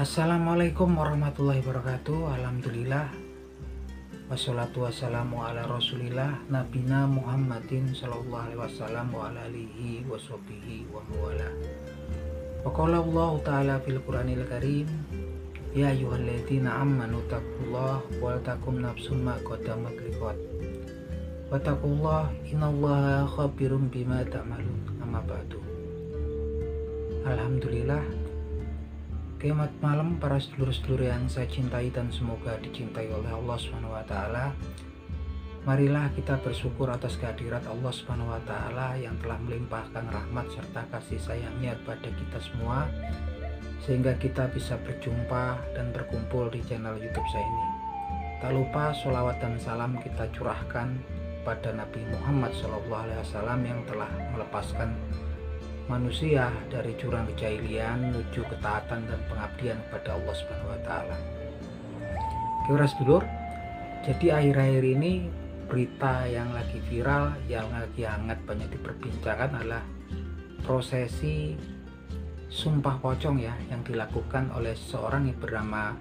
Assalamualaikum warahmatullahi wabarakatuh. Alhamdulillah. Wassalatu wassalamu ala rasulillah Nabina Muhammadin sallallahu alaihi wasallam wa ala alihi wa sahbihi wa mawala. Wa qala Allah ta'ala fil Qur'anil Karim, ya ayyuhalladzina amanu taqullaha wa takum nafsum ma qaddamat liqad. Wa taqullaha innallaha khabirum bima ta'malun. Amma ba'du. Alhamdulillah. Selamat malam para sedulur-sedulur yang saya cintai dan semoga dicintai oleh Allah SWT. Marilah kita bersyukur atas kehadirat Allah SWT yang telah melimpahkan rahmat serta kasih sayangnya kepada kita semua, sehingga kita bisa berjumpa dan berkumpul di channel YouTube saya ini. Tak lupa sholawat dan salam kita curahkan pada Nabi Muhammad SAW yang telah melepaskan manusia dari jurang kejahilian menuju ketaatan dan pengabdian kepada Allah Subhanahu wa taala. Kira sedulur, jadi akhir-akhir ini berita yang lagi viral, yang lagi hangat banyak diperbincangkan adalah prosesi sumpah pocong ya yang dilakukan oleh seorang yang bernama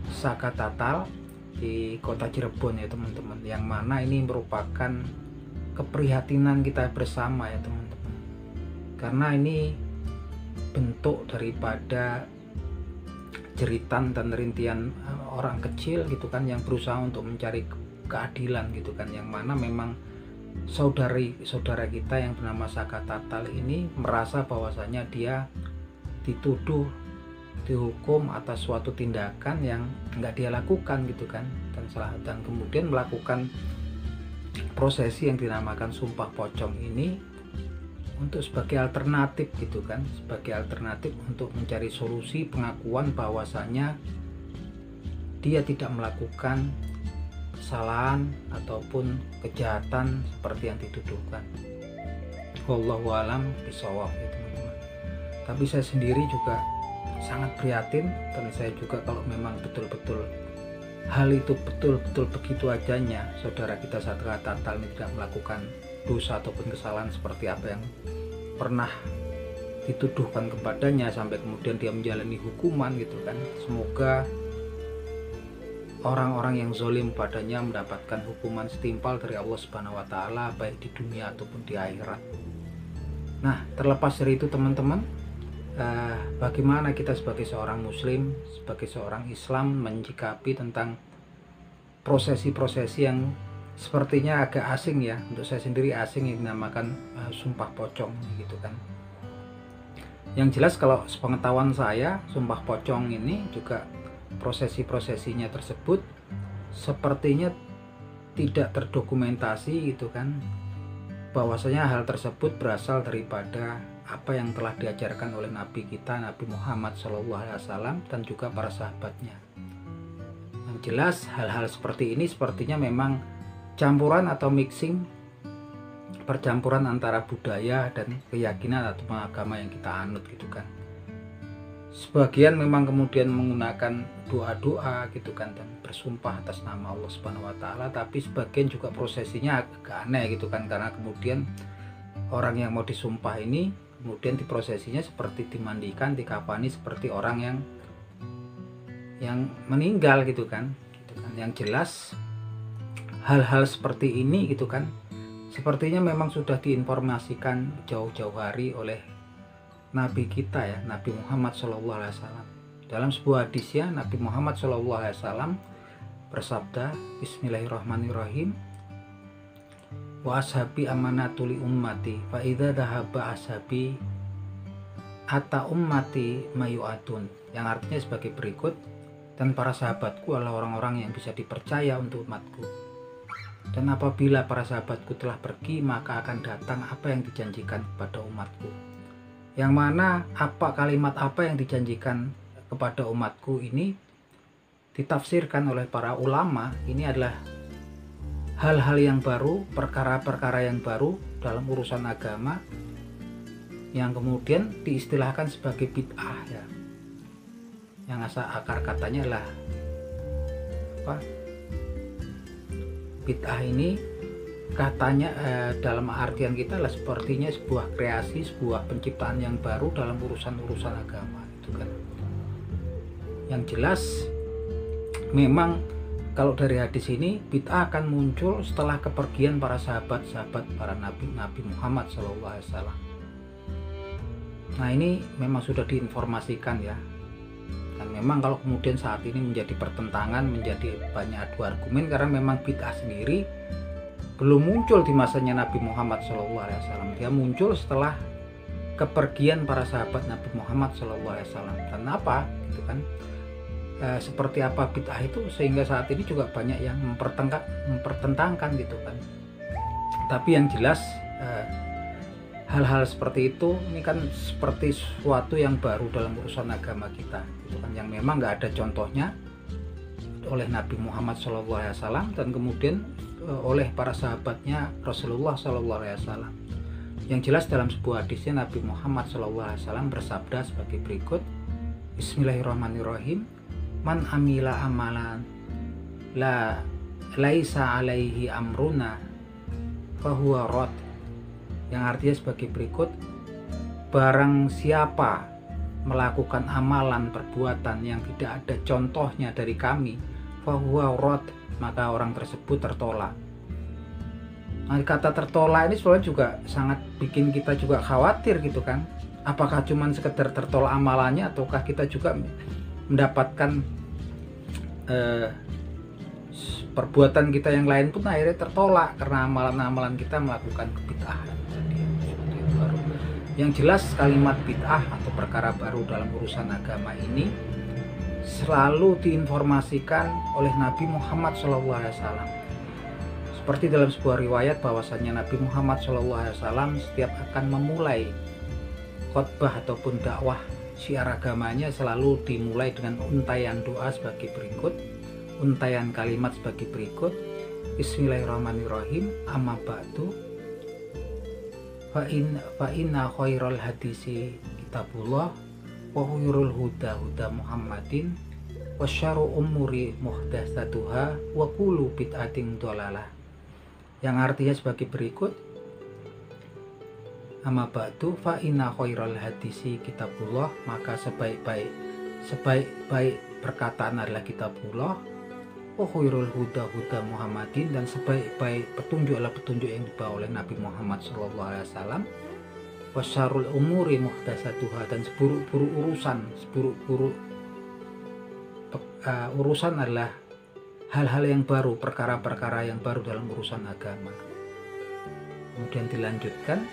Saka Tatal di kota Cirebon ya teman-teman, yang mana ini merupakan keprihatinan kita bersama ya teman-teman. Karena ini bentuk daripada jeritan dan rintian orang kecil gitu kan, yang berusaha untuk mencari keadilan gitu kan, yang mana memang saudara kita yang bernama Saka Tatal ini merasa bahwasanya dia dituduh dihukum atas suatu tindakan yang nggak dia lakukan gitu kan, dan kemudian melakukan prosesi yang dinamakan sumpah pocong ini untuk sebagai alternatif gitu kan, sebagai alternatif untuk mencari solusi pengakuan bahwasanya dia tidak melakukan kesalahan ataupun kejahatan seperti yang dituduhkan. Wallahu alam bishawab ya teman-teman. Tapi saya sendiri juga sangat prihatin, dan saya juga kalau memang betul-betul hal itu betul-betul begitu adanya, saudara kita Saka Tatal ini tidak melakukan dosa ataupun kesalahan seperti apa yang pernah dituduhkan kepadanya sampai kemudian dia menjalani hukuman gitu kan. Semoga orang-orang yang zalim padanya mendapatkan hukuman setimpal dari Allah Subhanahu wa taala baik di dunia ataupun di akhirat. Nah, terlepas dari itu teman-teman, bagaimana kita sebagai seorang muslim, sebagai seorang Islam menyikapi tentang prosesi-prosesi yang sepertinya agak asing ya, untuk saya sendiri asing, yang dinamakan sumpah pocong gitu kan. Yang jelas kalau sepengetahuan saya, sumpah pocong ini juga prosesi-prosesinya tersebut sepertinya tidak terdokumentasi gitu kan, bahwasanya hal tersebut berasal daripada apa yang telah diajarkan oleh Nabi kita, Nabi Muhammad SAW, dan juga para sahabatnya. Yang jelas hal-hal seperti ini sepertinya memang campuran atau mixing, percampuran antara budaya dan keyakinan atau agama yang kita anut gitu kan. Sebagian memang kemudian menggunakan doa-doa gitu kan dan bersumpah atas nama Allah Subhanahu wa taala, tapi sebagian juga prosesinya agak aneh gitu kan, karena kemudian orang yang mau disumpah ini kemudian diprosesinya seperti dimandikan, dikafani seperti orang yang meninggal gitu kan. Yang jelas hal-hal seperti ini gitu kan sepertinya memang sudah diinformasikan jauh-jauh hari oleh Nabi kita ya, Nabi Muhammad SAW. Dalam sebuah hadis ya, Nabi Muhammad SAW bersabda, Bismillahirrahmanirrahim, wa ashabi amanatuli ummati fa idza dhahaba ashabi ata ummati mayu'atun, yang artinya sebagai berikut, dan para sahabatku adalah orang-orang yang bisa dipercaya untuk umatku, dan apabila para sahabatku telah pergi maka akan datang apa yang dijanjikan kepada umatku. Yang mana kalimat apa yang dijanjikan kepada umatku ini ditafsirkan oleh para ulama, ini adalah hal-hal yang baru, perkara-perkara yang baru dalam urusan agama yang kemudian diistilahkan sebagai bid'ah ya. Yang asal akar katanya adalah bid'ah ini katanya dalam artian kita adalah sepertinya sebuah kreasi, sebuah penciptaan yang baru dalam urusan-urusan agama itu kan. Yang jelas memang kalau dari hadis ini bid'ah akan muncul setelah kepergian para sahabat-sahabat para nabi Muhammad SAW. Nah, ini memang sudah diinformasikan ya. Dan memang kalau kemudian saat ini menjadi pertentangan, menjadi banyak adu argumen karena memang bid'ah sendiri belum muncul di masanya Nabi Muhammad SAW. Dia muncul setelah kepergian para sahabat Nabi Muhammad SAW. Dan apa? Gitu kan? Seperti apa bid'ah itu sehingga saat ini juga banyak yang mempertentangkan gitu kan. Tapi yang jelas hal-hal seperti itu ini kan seperti sesuatu yang baru dalam urusan agama kita gitu kan, yang memang nggak ada contohnya oleh Nabi Muhammad SAW dan kemudian oleh para sahabatnya Rasulullah SAW. Yang jelas dalam sebuah hadisnya Nabi Muhammad SAW bersabda sebagai berikut, Bismillahirrahmanirrahim, man amila amalan la laisa alaihi amruna fahuwa rad. Yang artinya sebagai berikut, barang siapa melakukan amalan perbuatan yang tidak ada contohnya dari kami, fahuwa rad, maka orang tersebut tertolak. Nah, kata tertolak ini sebenarnya juga sangat bikin kita juga khawatir gitu kan. Apakah cuma sekedar tertolak amalannya ataukah kita juga mendapatkan perbuatan kita yang lain pun akhirnya tertolak karena amalan-amalan kita melakukan kebid'ahan. Yang jelas kalimat bid'ah atau perkara baru dalam urusan agama ini selalu diinformasikan oleh Nabi Muhammad SAW. Seperti dalam sebuah riwayat bahwasanya Nabi Muhammad SAW setiap akan memulai khotbah ataupun dakwah syiar agamanya selalu dimulai dengan untaian doa sebagai berikut, untaian kalimat sebagai berikut, Bismillahirrahmanirrahim, amma ba'du fa inna khairal hadisi kitabullah wa khairul huda huda Muhammadin wa syarru umuri muhdatsatuha wa kullu bid'atin dhalalah. Yang artinya sebagai berikut, amma ba'du fa inna khairal hadisi kitabullah, maka sebaik-baik perkataan adalah kitabullah, wa khairul huda huda Muhammadin, dan sebaik-baik petunjuk adalah petunjuk yang dibawa oleh Nabi Muhammad SAW, wa syarrul umuri muhdatsatuha, dan seburuk-buruk urusan adalah hal-hal yang baru, perkara-perkara yang baru dalam urusan agama. Kemudian dilanjutkan,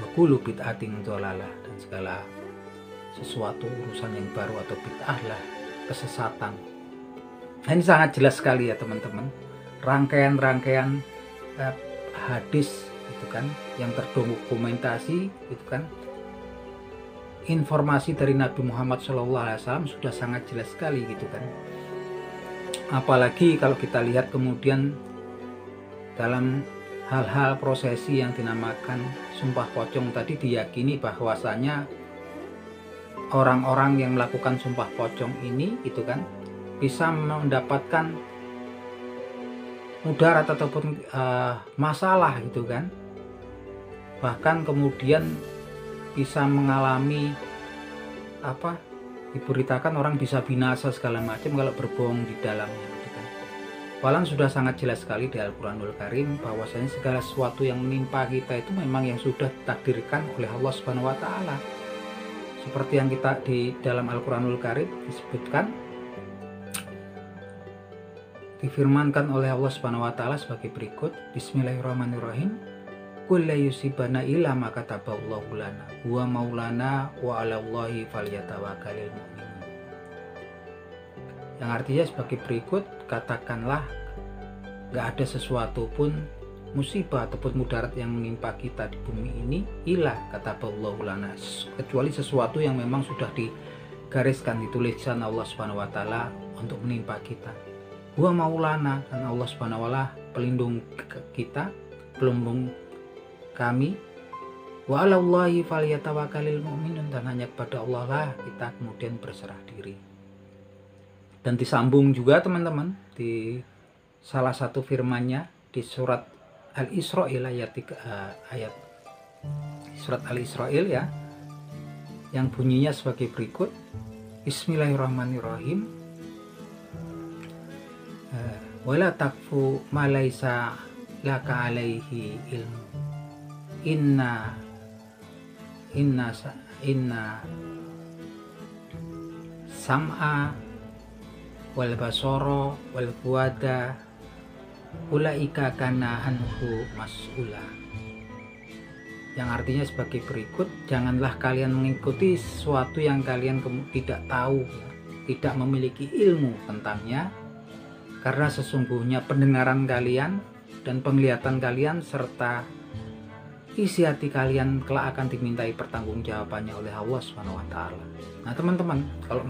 wa kullu bid'atin dhalalah, dan segala sesuatu urusan yang baru atau bid'ah lah kesesatan. Nah, ini sangat jelas sekali ya teman-teman, rangkaian hadis itu kan yang terdokumentasi itu kan, informasi dari Nabi Muhammad SAW sudah sangat jelas sekali gitu kan. Apalagi kalau kita lihat kemudian dalam hal-hal prosesi yang dinamakan sumpah pocong tadi, diyakini bahwasanya orang-orang yang melakukan sumpah pocong ini itu kan bisa mendapatkan mudarat ataupun masalah gitu kan, bahkan kemudian bisa mengalami diberitakan orang bisa binasa segala macam kalau berbohong di dalamnya gitu kan. Walau sudah sangat jelas sekali di Al-Quranul Karim bahwasanya segala sesuatu yang menimpa kita itu memang yang sudah ditakdirkan oleh Allah Subhanahu wa Ta'ala. Seperti yang kita di dalam Al-Quranul Karim disebutkan, difirmankan oleh Allah Subhanahu wa Ta'ala sebagai berikut, Bismillahirrahmanirrahim, qul la yusibana illa ma kataballahu lana huwa maulana wa 'alallahi falyatawakkalul mu'minun. Yang artinya sebagai berikut, katakanlah gak ada sesuatu pun musibah ataupun mudarat yang menimpa kita di bumi ini illa kataballahu lana, kecuali sesuatu yang memang sudah digariskan, dituliskan Allah Subhanahu wa Ta'ala untuk menimpa kita. Huwa maulana, dan Allah Subhanahu wa Ta'ala pelindung kita, pelindung kami. Wa 'alallahi falyatawakkalul mu'minun, dan hanya kepada Allah lah kita kemudian berserah diri. Dan disambung juga teman-teman di salah satu firman-Nya di surat Al-Isra'il ayat surat Al-Isra'il ya, yang bunyinya sebagai berikut, Bismillahirrahmanirrahim. Wala takfu ma laisa laka alaihi ilmu. Inna sam'a wal basara wal fuada ulaika kana anhu mas'ula. Yang artinya sebagai berikut, janganlah kalian mengikuti sesuatu yang kalian tidak tahu, tidak memiliki ilmu tentangnya, karena sesungguhnya pendengaran kalian dan penglihatan kalian serta isi hati kalian kelak akan dimintai pertanggungjawabannya oleh Allah Subhanahu wa taala. Nah, teman-teman, kalau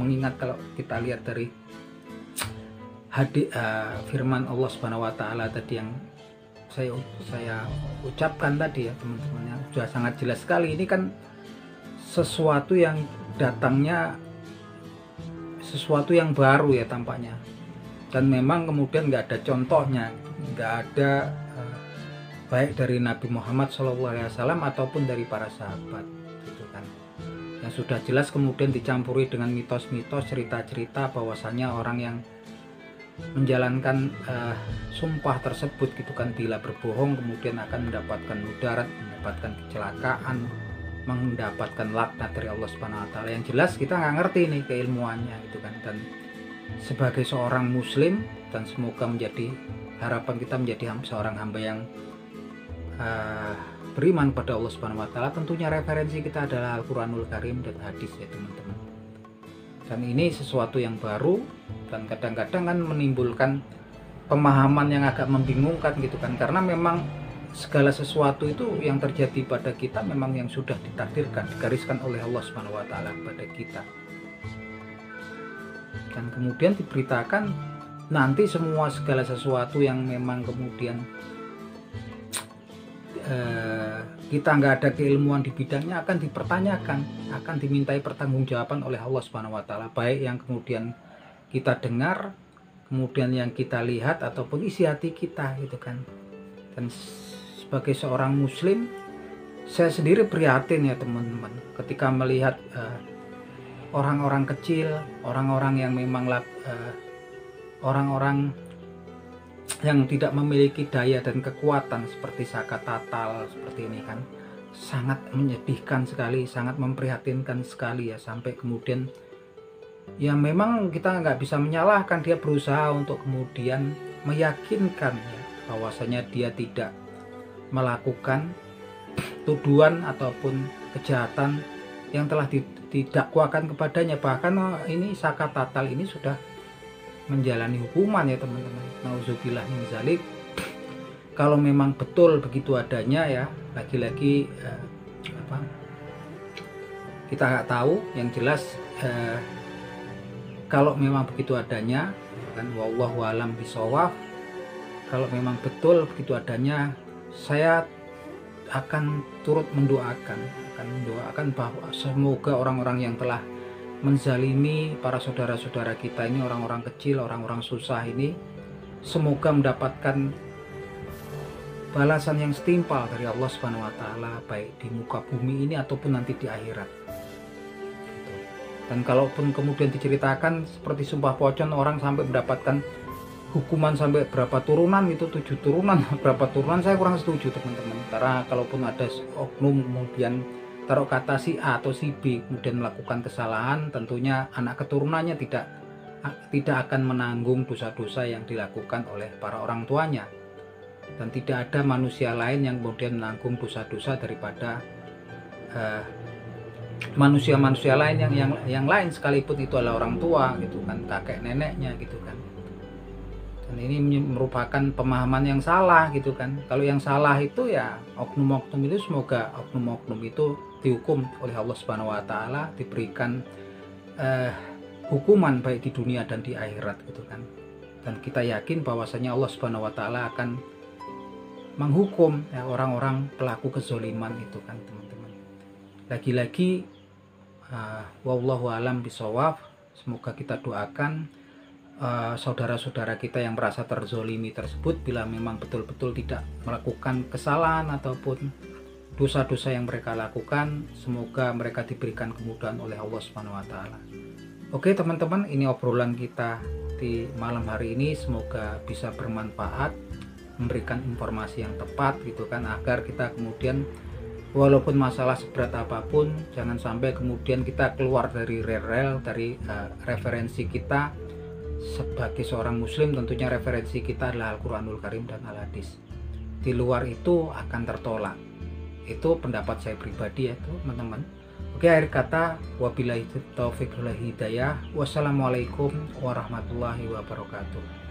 kita lihat dari firman Allah Subhanahu wa taala tadi yang saya ucapkan tadi ya, teman-teman, yang sudah sangat jelas sekali. Ini kan sesuatu yang datangnya, sesuatu yang baru ya tampaknya, dan memang kemudian nggak ada contohnya, nggak ada baik dari Nabi Muhammad SAW ataupun dari para sahabat, gitu kan. Yang sudah jelas kemudian dicampuri dengan mitos-mitos, cerita-cerita bahwasanya orang yang menjalankan sumpah tersebut, gitu kan, bila berbohong kemudian akan mendapatkan mudarat, mendapatkan kecelakaan, mendapatkan laknat dari Allah Subhanahu wa taala. Yang jelas kita nggak ngerti nih keilmuannya, gitu kan. Dan sebagai seorang muslim, dan semoga menjadi harapan kita menjadi seorang hamba yang beriman pada Allah Subhanahu wa taala, tentunya referensi kita adalah Al-Qur'anul Karim dan hadis ya, teman-teman. Dan ini sesuatu yang baru dan kadang-kadang kan menimbulkan pemahaman yang agak membingungkan, gitu kan, karena memang segala sesuatu itu yang terjadi pada kita memang yang sudah ditakdirkan, digariskan oleh Allah Subhanahu wa taala kepada kita. Dan kemudian diberitakan nanti segala sesuatu yang memang kemudian kita nggak ada keilmuan di bidangnya akan dipertanyakan, akan dimintai pertanggungjawaban oleh Allah Subhanahu wa taala, baik yang kemudian kita dengar, kemudian yang kita lihat, ataupun isi hati kita, gitu kan. Dan sebagai seorang muslim, saya sendiri prihatin ya, teman-teman, ketika melihat orang-orang kecil, orang-orang yang memang orang-orang yang tidak memiliki daya dan kekuatan seperti Saka Tatal seperti ini kan, sangat menyedihkan sekali, sangat memprihatinkan sekali ya, sampai kemudian ya memang kita nggak bisa menyalahkan, dia berusaha untuk kemudian meyakinkan ya, bahwasanya dia tidak melakukan tuduhan ataupun kejahatan yang telah didakwakan kepadanya. Bahkan ini Saka Tatal ini sudah menjalani hukuman ya, teman-teman. Nauzubillah min zalik. Kalau memang betul begitu adanya ya, lagi-lagi kita nggak tahu. Yang jelas kalau memang begitu adanya, kan, wallahu alam bisawab, kalau memang betul begitu adanya, saya akan turut mendoakan bahwa semoga orang-orang yang telah menzalimi para saudara-saudara kita ini, orang-orang kecil, orang-orang susah ini, semoga mendapatkan balasan yang setimpal dari Allah Subhanahu wa taala, baik di muka bumi ini ataupun nanti di akhirat. Dan kalaupun kemudian diceritakan seperti sumpah pocong, orang sampai mendapatkan hukuman sampai berapa turunan, itu 7 turunan, berapa turunan, saya kurang setuju, teman-teman. Karena kalaupun ada oknum kemudian taruh kata si A atau si B kemudian melakukan kesalahan, tentunya anak keturunannya tidak akan menanggung dosa-dosa yang dilakukan oleh para orang tuanya, dan tidak ada manusia lain yang kemudian menanggung dosa-dosa daripada manusia-manusia lain yang lain, sekalipun itu adalah orang tua, gitu kan, kakek neneknya, gitu kan. Dan ini merupakan pemahaman yang salah, gitu kan. Kalau yang salah itu ya oknum-oknum itu, semoga oknum-oknum itu dihukum oleh Allah Subhanahu wa taala, diberikan hukuman baik di dunia dan di akhirat, gitu kan. Dan kita yakin bahwasanya Allah Subhanahu wa taala akan menghukum ya, orang-orang pelaku kezaliman itu kan, teman-teman. Lagi-lagi wallahu alam bisawab, semoga kita doakan saudara-saudara kita yang merasa terzolimi tersebut, bila memang betul-betul tidak melakukan kesalahan ataupun dosa-dosa yang mereka lakukan, semoga mereka diberikan kemudahan oleh Allah Subhanahu wa taala. Oke teman-teman, ini obrolan kita di malam hari ini, semoga bisa bermanfaat, memberikan informasi yang tepat gitu kan, agar kita kemudian walaupun masalah seberat apapun, jangan sampai kemudian kita keluar dari rel dari referensi kita sebagai seorang muslim. Tentunya referensi kita adalah Al-Quranul Karim dan Al-Hadis. Di luar itu akan tertolak. Itu pendapat saya pribadi ya teman-teman. Oke, akhir kata, wabillahi taufiq wal hidayah. Wassalamualaikum warahmatullahi wabarakatuh.